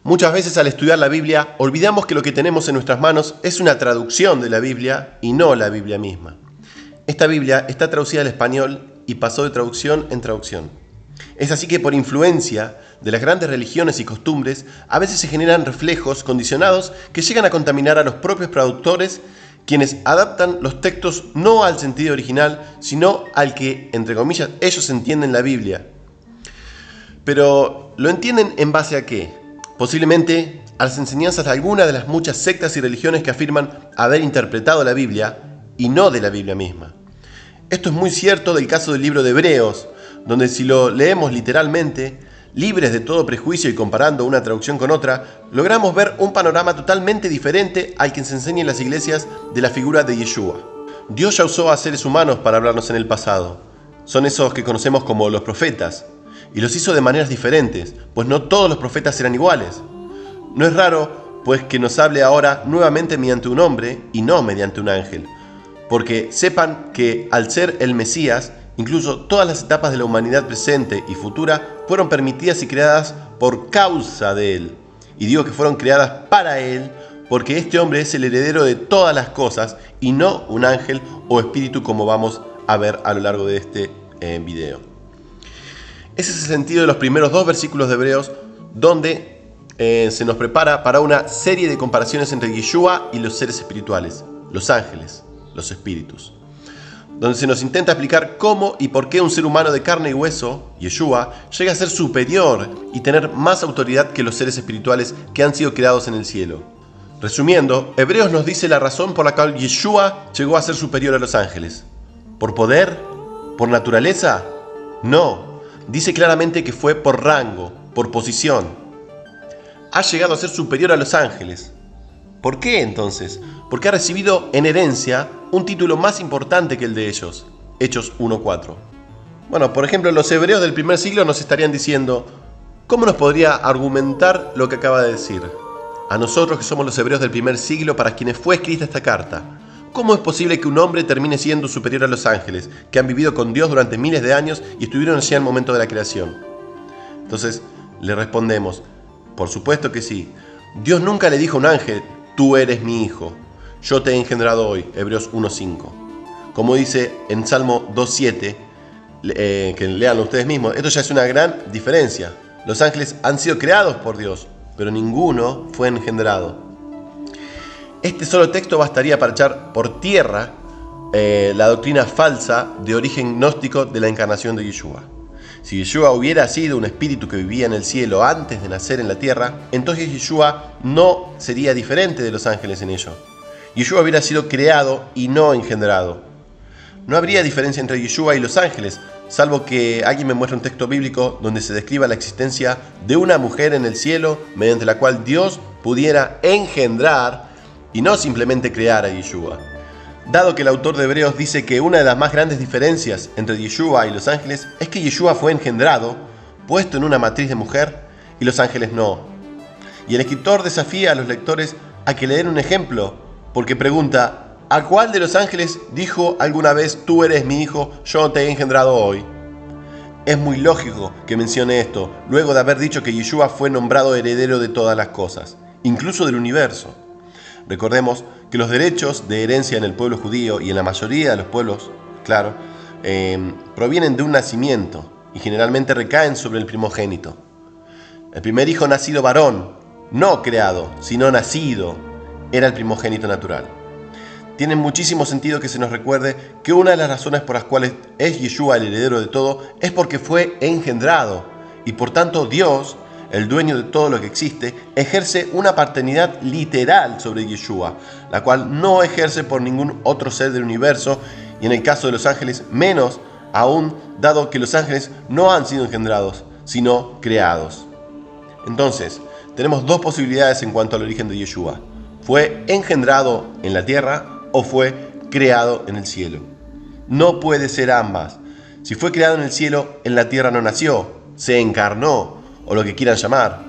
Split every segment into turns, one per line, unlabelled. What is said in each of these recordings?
Muchas veces al estudiar la Biblia olvidamos que lo que tenemos en nuestras manos es una traducción de la Biblia y no la Biblia misma. Esta Biblia está traducida al español y pasó de traducción en traducción. Es así que por influencia de las grandes religiones y costumbres, a veces se generan reflejos condicionados que llegan a contaminar a los propios traductores, quienes adaptan los textos no al sentido original, sino al que, entre comillas, ellos entienden la Biblia. Pero, ¿lo entienden en base a qué? Posiblemente a las enseñanzas de alguna de las muchas sectas y religiones que afirman haber interpretado la Biblia y no de la Biblia misma. Esto es muy cierto del caso del libro de Hebreos, donde si lo leemos literalmente, libres de todo prejuicio y comparando una traducción con otra, logramos ver un panorama totalmente diferente al que se enseña en las iglesias de la figura de Yeshua. Dios ya usó a seres humanos para hablarnos en el pasado. Son esos que conocemos como los profetas, y los hizo de maneras diferentes, pues no todos los profetas eran iguales. No es raro, pues, que nos hable ahora nuevamente mediante un hombre y no mediante un ángel, porque sepan que al ser el Mesías, incluso todas las etapas de la humanidad presente y futura fueron permitidas y creadas por causa de Él. Y digo que fueron creadas para Él, porque este hombre es el heredero de todas las cosas y no un ángel o espíritu, como vamos a ver a lo largo de este video. Ese es el sentido de los primeros dos versículos de Hebreos, donde se nos prepara para una serie de comparaciones entre Yeshua y los seres espirituales, los ángeles, los espíritus, donde se nos intenta explicar cómo y por qué un ser humano de carne y hueso, Yeshua, llega a ser superior y tener más autoridad que los seres espirituales que han sido creados en el cielo. Resumiendo, Hebreos nos dice la razón por la cual Yeshua llegó a ser superior a los ángeles. ¿Por poder? ¿Por naturaleza? No. Dice claramente que fue por rango, por posición. Ha llegado a ser superior a los ángeles. ¿Por qué entonces? Porque ha recibido en herencia un título más importante que el de ellos. Hechos 1:4. Bueno, por ejemplo, los hebreos del primer siglo nos estarían diciendo: ¿cómo nos podría argumentar lo que acaba de decir? A nosotros que somos los hebreos del primer siglo para quienes fue escrita esta carta, ¿cómo es posible que un hombre termine siendo superior a los ángeles, que han vivido con Dios durante miles de años y estuvieron allí al momento de la creación? Entonces, le respondemos: por supuesto que sí. Dios nunca le dijo a un ángel: tú eres mi hijo, yo te he engendrado hoy, Hebreos 1:5. Como dice en Salmo 2:7, que leanlo ustedes mismos, esto ya es una gran diferencia. Los ángeles han sido creados por Dios, pero ninguno fue engendrado. Este solo texto bastaría para echar por tierra la doctrina falsa de origen gnóstico de la encarnación de Yeshua. Si Yeshua hubiera sido un espíritu que vivía en el cielo antes de nacer en la tierra, entonces Yeshua no sería diferente de los ángeles en ello. Yeshua hubiera sido creado y no engendrado. No habría diferencia entre Yeshua y los ángeles, salvo que alguien me muestre un texto bíblico donde se describa la existencia de una mujer en el cielo mediante la cual Dios pudiera engendrar y no simplemente crear a Yeshua. Dado que el autor de Hebreos dice que una de las más grandes diferencias entre Yeshua y los ángeles es que Yeshua fue engendrado, puesto en una matriz de mujer, y los ángeles no. Y el escritor desafía a los lectores a que le den un ejemplo, porque pregunta: ¿a cuál de los ángeles dijo alguna vez tú eres mi hijo, yo te he engendrado hoy? Es muy lógico que mencione esto, luego de haber dicho que Yeshua fue nombrado heredero de todas las cosas, incluso del universo. Recordemos que los derechos de herencia en el pueblo judío y en la mayoría de los pueblos, claro, provienen de un nacimiento y generalmente recaen sobre el primogénito. El primer hijo nacido varón, no creado, sino nacido, era el primogénito natural. Tiene muchísimo sentido que se nos recuerde que una de las razones por las cuales es Yeshua el heredero de todo es porque fue engendrado y por tanto Dios, el dueño de todo lo que existe, ejerce una paternidad literal sobre Yeshua, la cual no ejerce por ningún otro ser del universo, y en el caso de los ángeles, menos aún, dado que los ángeles no han sido engendrados, sino creados. Entonces, tenemos dos posibilidades en cuanto al origen de Yeshua: ¿fue engendrado en la tierra o fue creado en el cielo? No puede ser ambas. Si fue creado en el cielo, en la tierra no nació, se encarnó, o lo que quieran llamar,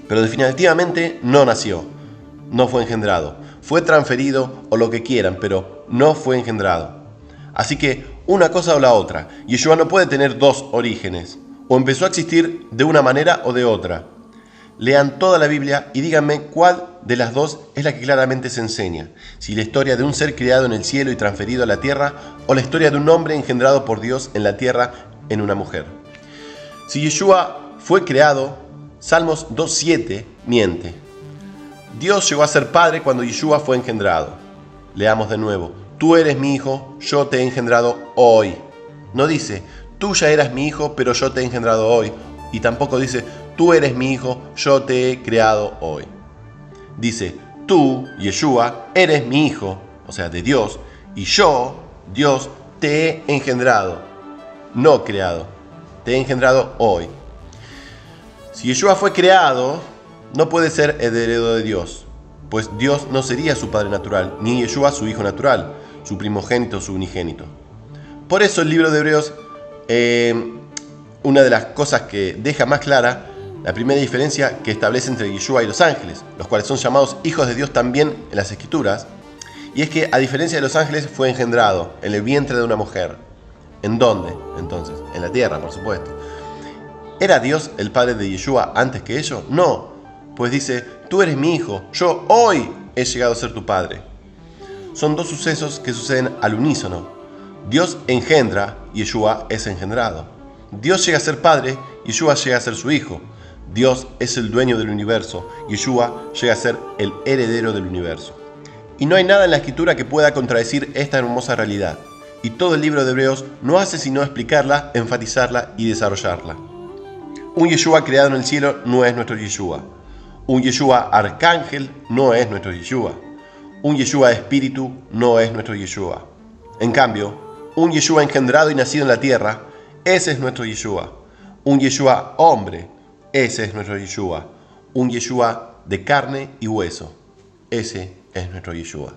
pero definitivamente no nació, no fue engendrado, fue transferido o lo que quieran, pero no fue engendrado. Así que una cosa o la otra, Yeshua no puede tener dos orígenes, o empezó a existir de una manera o de otra. Lean toda la Biblia y díganme cuál de las dos es la que claramente se enseña. Si la historia de un ser creado en el cielo y transferido a la tierra, o la historia de un hombre engendrado por Dios en la tierra en una mujer. Si Yeshua fue creado, Salmos 2.7 miente. Dios llegó a ser padre cuando Yeshua fue engendrado. Leamos de nuevo. Tú eres mi hijo, yo te he engendrado hoy. No dice, tú ya eras mi hijo, pero yo te he engendrado hoy. Y tampoco dice, tú eres mi hijo, yo te he creado hoy. Dice, tú, Yeshua, eres mi hijo, o sea, de Dios, y yo, Dios, te he engendrado, no creado, te he engendrado hoy. Si Yeshua fue creado, no puede ser heredero de Dios, pues Dios no sería su padre natural, ni Yeshua su hijo natural, su primogénito, su unigénito. Por eso el libro de Hebreos, una de las cosas que deja más clara, la primera diferencia que establece entre Yeshua y los ángeles, los cuales son llamados hijos de Dios también en las Escrituras, y es que a diferencia de los ángeles fue engendrado en el vientre de una mujer. ¿En dónde, entonces? En la tierra, por supuesto. ¿Era Dios el padre de Yeshua antes que ello? No, pues dice, tú eres mi hijo, yo hoy he llegado a ser tu padre. Son dos sucesos que suceden al unísono. Dios engendra y Yeshua es engendrado. Dios llega a ser padre y Yeshua llega a ser su hijo. Dios es el dueño del universo y Yeshua llega a ser el heredero del universo. Y no hay nada en la Escritura que pueda contradecir esta hermosa realidad. Y todo el libro de Hebreos no hace sino explicarla, enfatizarla y desarrollarla. Un Yeshua creado en el cielo no es nuestro Yeshua. Un Yeshua arcángel no es nuestro Yeshua. Un Yeshua espíritu no es nuestro Yeshua. En cambio, un Yeshua engendrado y nacido en la tierra, ese es nuestro Yeshua. Un Yeshua hombre, ese es nuestro Yeshua. Un Yeshua de carne y hueso, ese es nuestro Yeshua.